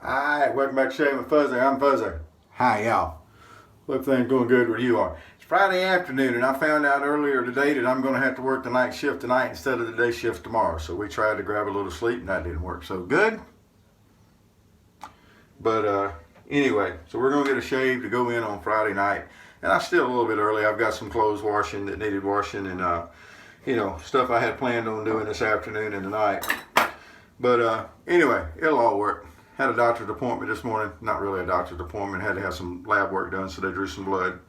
Alright, welcome back to Shaving with Fuzzy. I'm Fuzzy. Hi, y'all. Hope things going good where you are. It's Friday afternoon, and I found out earlier today that I'm going to have to work the night shift tonight instead of the day shift tomorrow. So we tried to grab a little sleep, and that didn't work so good. But anyway, so we're going to get a shave to go in on Friday night. And I'm still a little bit early. I've got some clothes washing that needed washing and, stuff I had planned on doing this afternoon and tonight. But anyway, it'll all work. Had a doctor's appointment this morning. Not really a doctor's appointment. Had to have some lab work done, so they drew some blood.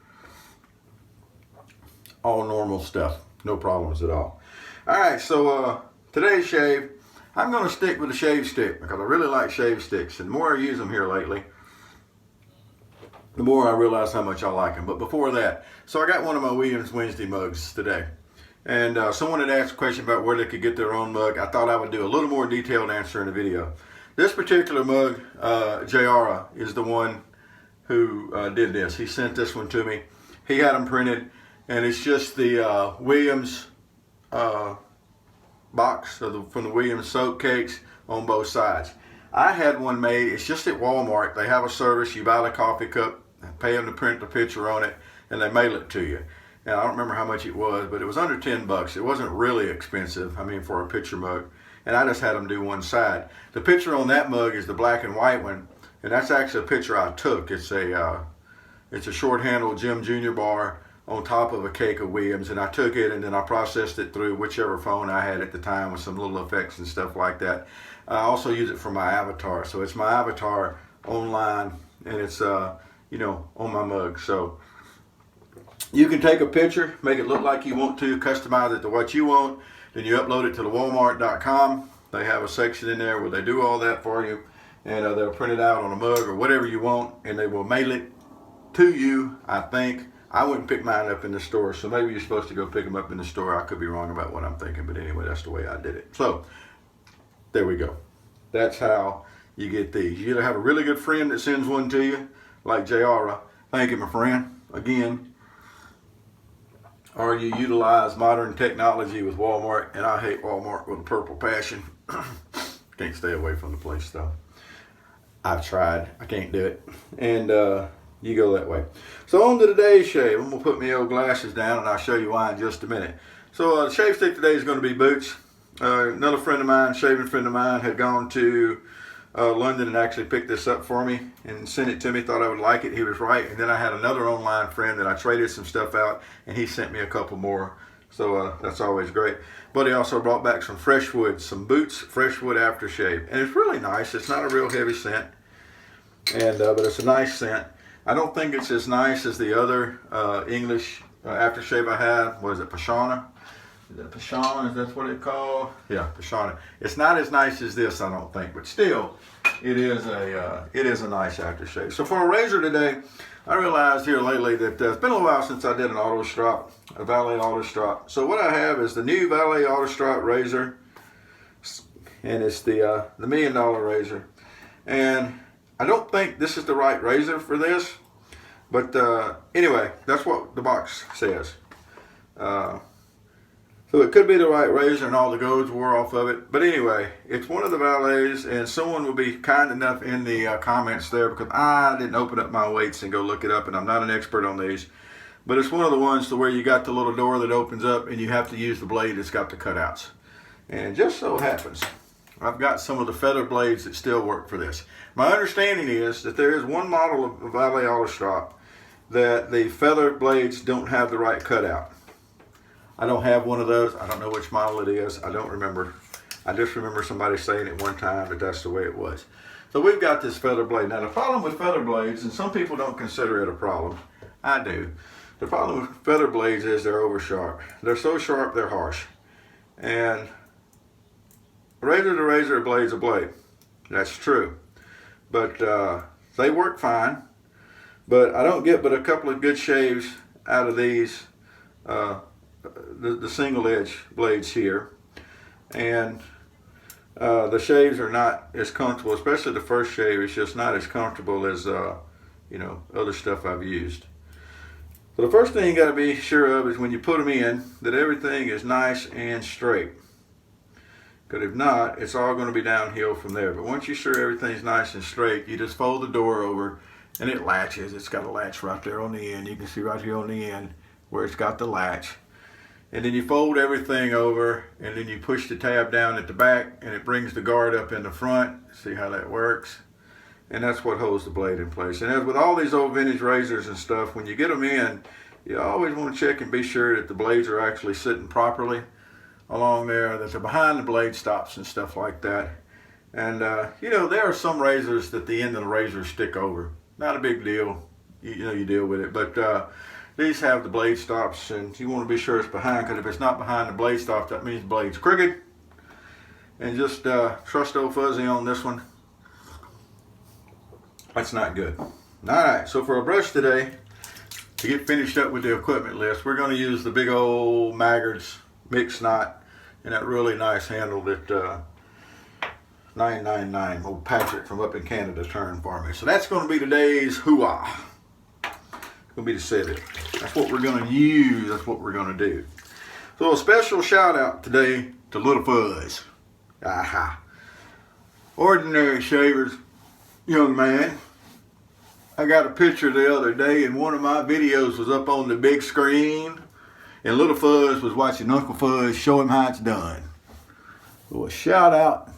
All normal stuff. No problems at all. All right, so today's shave, I'm going to stick with the shave stick because I really like shave sticks. And the more I use them here lately, the more I realize how much I like them. But before that, so I got one of my Williams Wednesday mugs today. And someone had asked a question about where they could get their own mug. I thought I would do a little more detailed answer in the video. This particular mug, Jayara, is the one who did this. He sent this one to me. He had them printed, and it's just the Williams box from the Williams soap cakes on both sides. I had one made. It's just at Walmart. They have a service. You buy the coffee cup, pay them to print the picture on it, and they mail it to you. And I don't remember how much it was, but it was under 10 bucks. It wasn't really expensive, for a picture mug. And I just had them do one side. The picture on that mug is the black and white one, and that's actually a picture I took. It's a short handled Jim Jr. bar on top of a cake of Williams, and I took it and then I processed it through whichever phone I had at the time with some little effects and stuff like that. I also use it for my avatar, so it's my avatar online, and it's on my mug. So you can take a picture, make it look like you want to, customize it to what you want. Then you upload it to the Walmart.com. They have a section in there where they do all that for you, and they'll print it out on a mug or whatever you want, and they will mail it to you. I think I wouldn't pick mine up in the store, so maybe you're supposed to go pick them up in the store. I could be wrong about what I'm thinking, but anyway, that's the way I did it. So there we go. That's how you get these. You either have a really good friend that sends one to you, like Jayara. Thank you, my friend, again. Or you utilize modern technology with Walmart, and I hate Walmart with a purple passion. Can't stay away from the place though. I've tried, I can't do it. And you go that way. So on to today's shave. I'm gonna put my old glasses down and I'll show you why in just a minute. So the shave stick today is gonna be Boots. Another friend of mine, shaving friend of mine, had gone to London and actually picked this up for me and sent it to me. Thought I would like it. He was right. And then I had another online friend that I traded some stuff out, and he sent me a couple more. So that's always great. But he also brought back some Freshwood, some Boots Freshwood aftershave, and it's really nice. It's not a real heavy scent, and but it's a nice scent. I don't think it's as nice as the other English aftershave I had. What is it, Pashana? Is that Pashana? Is that what it's called? Yeah, Pashana. It's not as nice as this, I don't think, but still, it is a nice aftershave. So for a razor today, I realized here lately that it's been a while since I did an Autostrop, a Valet Autostrop. So what I have is the new Valet Autostrop razor, and it's the $1 million razor. And I don't think this is the right razor for this, but anyway, that's what the box says. So it could be the right razor and all the goads wore off of it. But anyway, it's one of the Valets, and someone will be kind enough in the comments there, because I didn't open up my weights and go look it up, and I'm not an expert on these. But it's one of the ones to where you got the little door that opens up and you have to use the blade that's got the cutouts. And just so happens, I've got some of the feather blades that still work for this. My understanding is that there is one model of Valet Autostrop that the feather blades don't have the right cutout. I don't have one of those. I don't know which model it is. I don't remember. I just remember somebody saying it one time that that's the way it was. So we've got this feather blade. Now the problem with feather blades, and some people don't consider it a problem, I do. The problem with feather blades is they're over sharp. They're so sharp they're harsh. And razor to razor, a blade's a blade. That's true. But they work fine. But I don't get but a couple of good shaves out of these the single edge blades here, and the shaves are not as comfortable, especially the first shave. It's just not as comfortable as other stuff I've used. So the first thing you got to be sure of is when you put them in that everything is nice and straight, Because if not, it's all going to be downhill from there. But once you're sure everything's nice and straight, you just fold the door over and it latches. It's got a latch right there on the end. You can see right here on the end where it's got the latch. And then you fold everything over and then you push the tab down at the back and it brings the guard up in the front. See how that works? And that's what holds the blade in place. And as with all these old vintage razors and stuff, when you get them in, you always want to check and be sure that the blades are actually sitting properly along there, that they're behind the blade stops and stuff like that. And you know, there are some razors that the end of the razor stick over. Not a big deal, you know, you deal with it. But these have the blade stops, and you want to be sure it's behind, because if it's not behind the blade stop, that means the blade's crooked. And just trust old Fuzzy on this one. That's not good. All right, so for a brush today, to get finished up with the equipment list, we're going to use the big old Maggart's mix knot and that really nice handle that 999 old Patrick from up in Canada turned for me. So that's going to be today's hoo-ah. It's going to be the civet. That's what we're going to use. That's what we're going to do. So a special shout out today to Little Fuzz. Aha. Ordinary Shavers, young man. I got a picture the other day and one of my videos was up on the big screen and Little Fuzz was watching Uncle Fuzz show him how it's done. So a shout out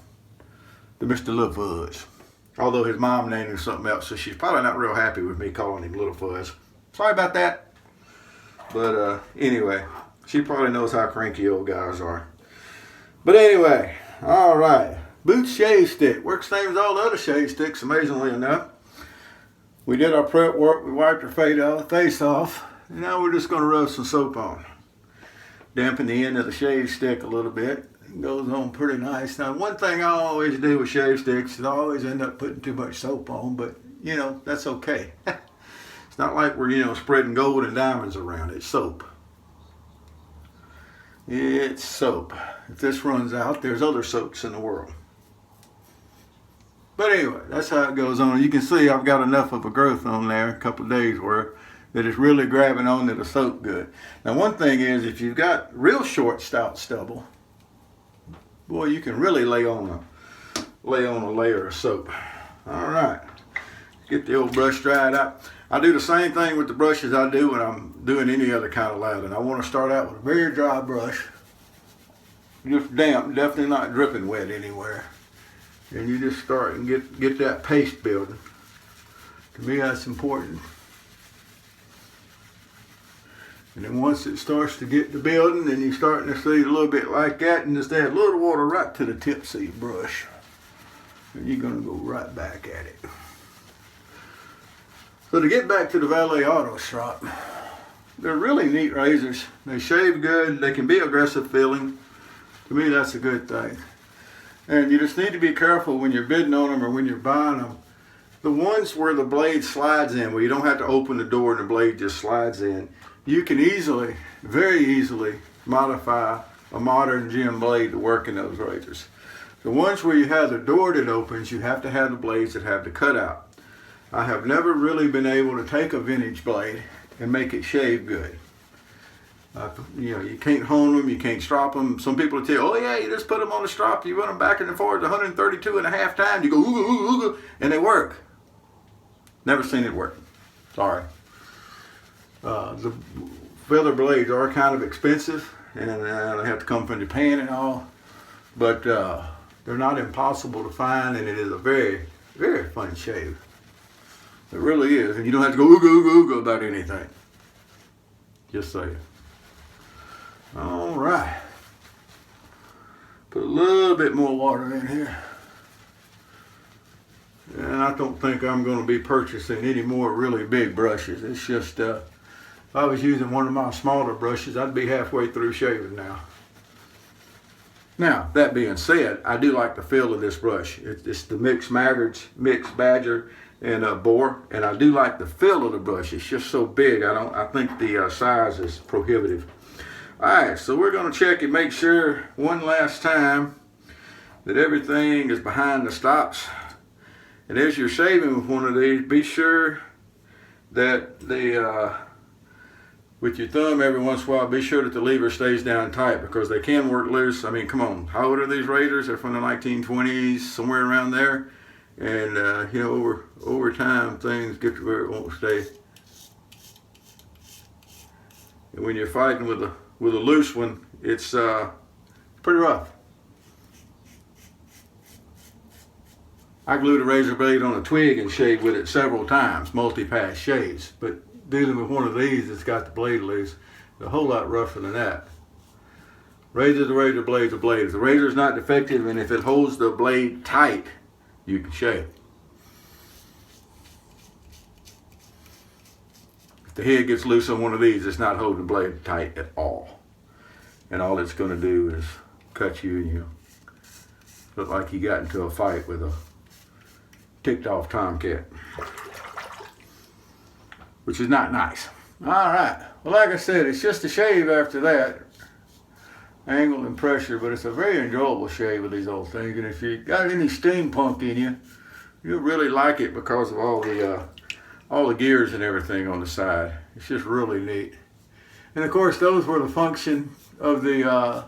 to Mr. Little Fuzz. Although his mom named him something else, so she's probably not real happy with me calling him Little Fuzz. Sorry about that. But anyway, she probably knows how cranky old guys are. But anyway, all right. Boots shave stick. Works same as all the other shave sticks, amazingly enough. We did our prep work. We wiped our face off. And now we're just going to rub some soap on. Dampen the end of the shave stick a little bit. It goes on pretty nice. Now, one thing I always do with shave sticks is I always end up putting too much soap on, but, you know, that's okay. It's not like we're, you know, spreading gold and diamonds around. It's soap. It's soap. If this runs out, there's other soaps in the world. But anyway, that's how it goes on. You can see I've got enough of a growth on there, a couple of days worth, that it's really grabbing on to the soap good. Now one thing is, if you've got real short stout stubble, boy, you can really lay on a layer of soap. All right, get the old brush dried out. I do the same thing with the brushes I do when I'm doing any other kind of lathering. I want to start out with a very dry brush, just damp, definitely not dripping wet anywhere. And you just start and get that paste building. To me, that's important. And then once it starts to get the building, then you're starting to see a little bit like that, and just add a little water right to the tips of your brush. And you're going to go right back at it. So to get back to the Valet Autostrop, they're really neat razors. They shave good. They can be aggressive feeling. To me, that's a good thing. And you just need to be careful when you're bidding on them or when you're buying them. The ones where the blade slides in, where you don't have to open the door and the blade just slides in, you can easily, very easily, modify a modern gem blade to work in those razors. The ones where you have the door that opens, you have to have the blades that have the cutout. I have never really been able to take a vintage blade and make it shave good. You know, you can't hone them, you can't strop them. Some people will tell you, oh yeah, you just put them on the strop, you run them back and forth 132.5 times, you go ooh, ooh, ooh, and they work. Never seen it work. Sorry. The feather blades are kind of expensive, and they have to come from Japan and all, but they're not impossible to find, and it is a very, very fun shave. It really is, and you don't have to go ooga ooga ooga about anything. Just saying. All right. Put a little bit more water in here. And I don't think I'm going to be purchasing any more really big brushes. It's just, if I was using one of my smaller brushes, I'd be halfway through shaving now. Now, that being said, I do like the feel of this brush. It's the mixed Maggart's, mixed Badger, and Boar, and I do like the feel of the brush. It's just so big. I think the size is prohibitive. All right, so we're going to check and make sure one last time that everything is behind the stops. And as you're shaving with one of these, be sure that the with your thumb every once in a while, be sure that the lever stays down tight because they can work loose. I mean, come on, how old are these razors? They're from the 1920s, somewhere around there. And you know, over time, things get to where it won't stay. And when you're fighting with a loose one, it's pretty rough. I glued a razor blade on a twig and shaved with it several times, multi-pass shaves. But dealing with one of these that's got the blade loose, it's a whole lot rougher than that. Razor to razor, blade to blade. If the razor is not defective and if it holds the blade tight, you can shave. If the head gets loose on one of these, it's not holding the blade tight at all. And all it's going to do is cut you and you look like you got into a fight with a ticked off tomcat, which is not nice. All right, well, like I said, it's just a shave after that, angle and pressure, but it's a very enjoyable shave with these old things. And if you got any steampunk in you, you'll really like it because of all the gears and everything on the side. It's just really neat. And of course, those were the function of the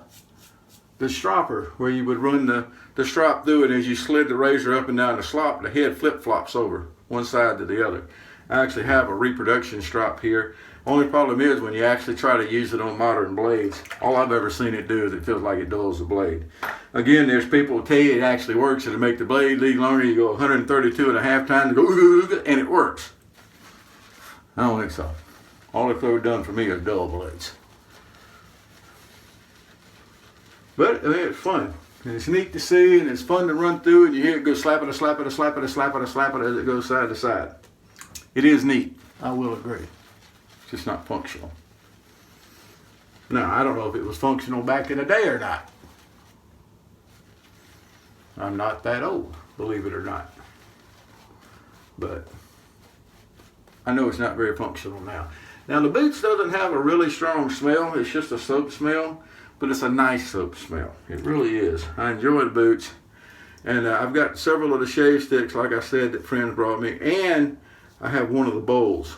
stropper, where you would run the strop through it. As you slid the razor up and down the slop, the head flip-flops over one side to the other. I actually have a reproduction strop here. Only problem is when you actually try to use it on modern blades, all I've ever seen it do is it feels like it dulls the blade. Again, there's people who tell you it actually works, it'll make the blade lead longer. You go 132 and a half times, and it works. I don't think so. All it's ever done for me is dull blades. But I mean, it's fun. And it's neat to see, and it's fun to run through, and you hear it go slap it, slap it, slap it, slap it, slap it as it goes side to side. It is neat. I will agree. It's just not functional. Now, I don't know if it was functional back in the day or not. I'm not that old, believe it or not. But I know it's not very functional now. Now, the Boots doesn't have a really strong smell. It's just a soap smell. But it's a nice soap smell. It really is. I enjoy the Boots. And I've got several of the shave sticks, like I said, that friends brought me. And I have one of the bowls.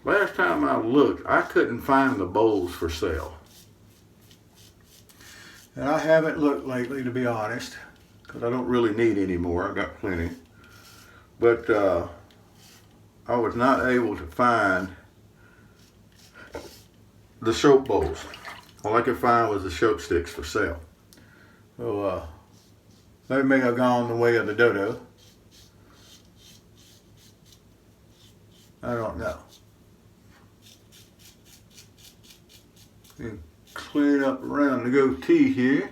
Last time I looked, I couldn't find the bowls for sale. And I haven't looked lately, to be honest, because I don't really need any more. I've got plenty. But I was not able to find the soap bowls. All I could find was the soap sticks for sale. So they may have gone the way of the dodo. I don't know. And clean up around the goatee here.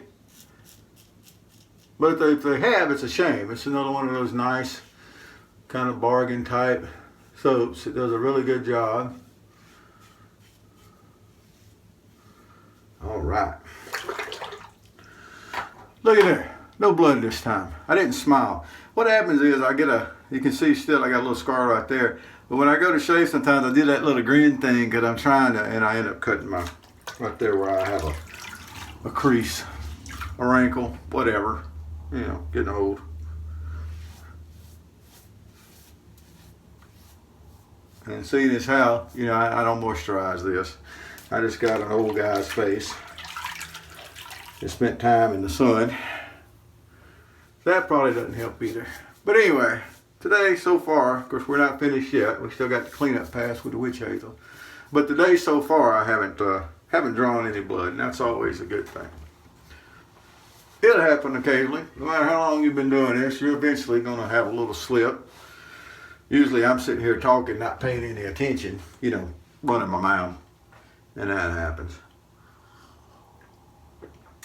But if they have, it's a shame. It's another one of those nice kind of bargain type soaps. It does a really good job. All right. Look at there. No blood this time. I didn't smile. What happens is you can see still I got a little scar right there. But when I go to shave sometimes I do that little grin thing because I'm trying to, and I end up cutting right there where I have a crease, a wrinkle, whatever. You know, getting old. And seeing as how, you know, I don't moisturize this. I just got an old guy's face. It spent time in the sun. That probably doesn't help either. But anyway, today so far, of course we're not finished yet. We still got the cleanup pass with the witch hazel. But today so far I haven't drawn any blood, and that's always a good thing. It'll happen occasionally. No matter how long you've been doing this, you're eventually going to have a little slip. Usually I'm sitting here talking, not paying any attention, you know, running my mouth. And that happens.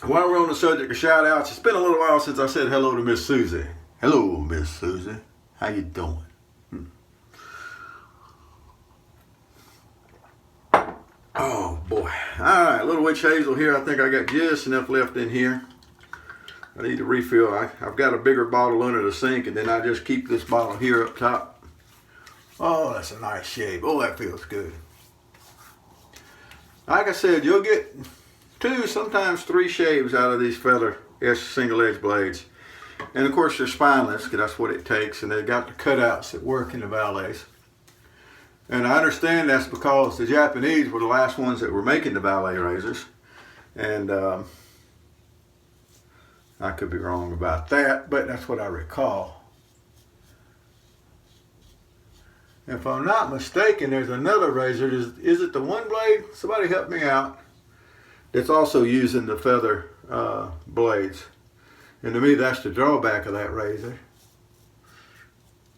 While we're on the subject of shout outs, it's been a little while since I said hello to Miss Susie. Hello, Miss Susie. How you doing? Oh boy. Alright, little witch hazel here. I think I got just enough left in here. I need to refill. I've got a bigger bottle under the sink, and then I just keep this bottle here up top. Oh, that's a nice shave. Oh, that feels good. Like I said, you'll get 2, sometimes 3 shaves out of these feather single edge blades. And of course they're spineless, because that's what it takes. And they've got the cutouts that work in the Valets. And I understand that's because the Japanese were the last ones that were making the Valet razors. And I could be wrong about that, but that's what I recall. If I'm not mistaken, there's another razor. Is it the one blade? Somebody help me out. It's also using the feather blades. And to me, that's the drawback of that razor,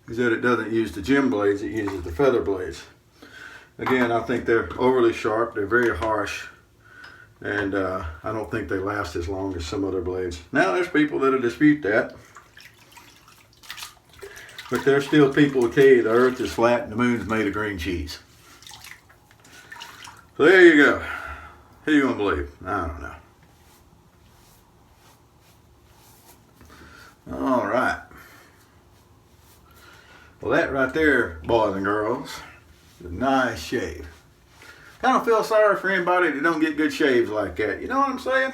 is that it doesn't use the gem blades, it uses the feather blades. Again, I think they're overly sharp, they're very harsh, and I don't think they last as long as some other blades. Now, there's people that'll dispute that, but there's still people who tell you the earth is flat and the moon's made of green cheese. So there you go. Who you gonna believe? I don't know. All right. Well, that right there, boys and girls, is a nice shave. Kind of feel sorry for anybody that don't get good shaves like that. You know what I'm saying?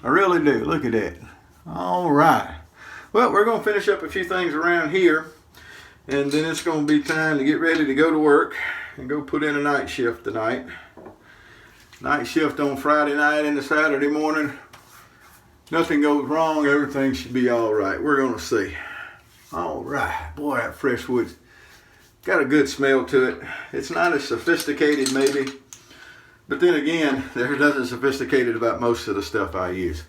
I really do. Look at that. All right. Well, we're going to finish up a few things around here, and then it's going to be time to get ready to go to work and go put in a night shift tonight. Night shift on Friday night into Saturday morning. Nothing goes wrong, everything should be all right. We're going to see. All right. Boy, that fresh wood's got a good smell to it. It's not as sophisticated maybe, but then again, there's nothing sophisticated about most of the stuff I use.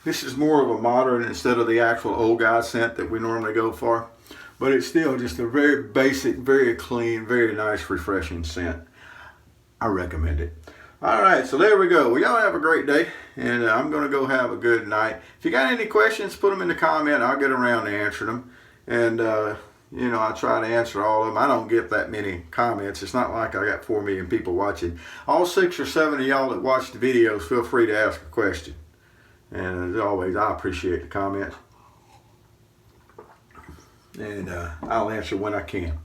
This is more of a modern instead of the actual old guy scent that we normally go for, but it's still just a very basic, very clean, very nice, refreshing scent. I recommend it. All right, so there we go. Well, y'all have a great day, and I'm going to go have a good night. If you got any questions, put them in the comment. I'll get around to answering them. And, you know, I try to answer all of them. I don't get that many comments. It's not like I got 4 million people watching. All 6 or 7 of y'all that watch the videos, feel free to ask a question. And as always, I appreciate the comments. And I'll answer when I can.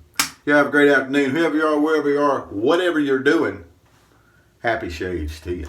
You have a great afternoon. Whoever you are, wherever you are, whatever you're doing, happy shaves to you.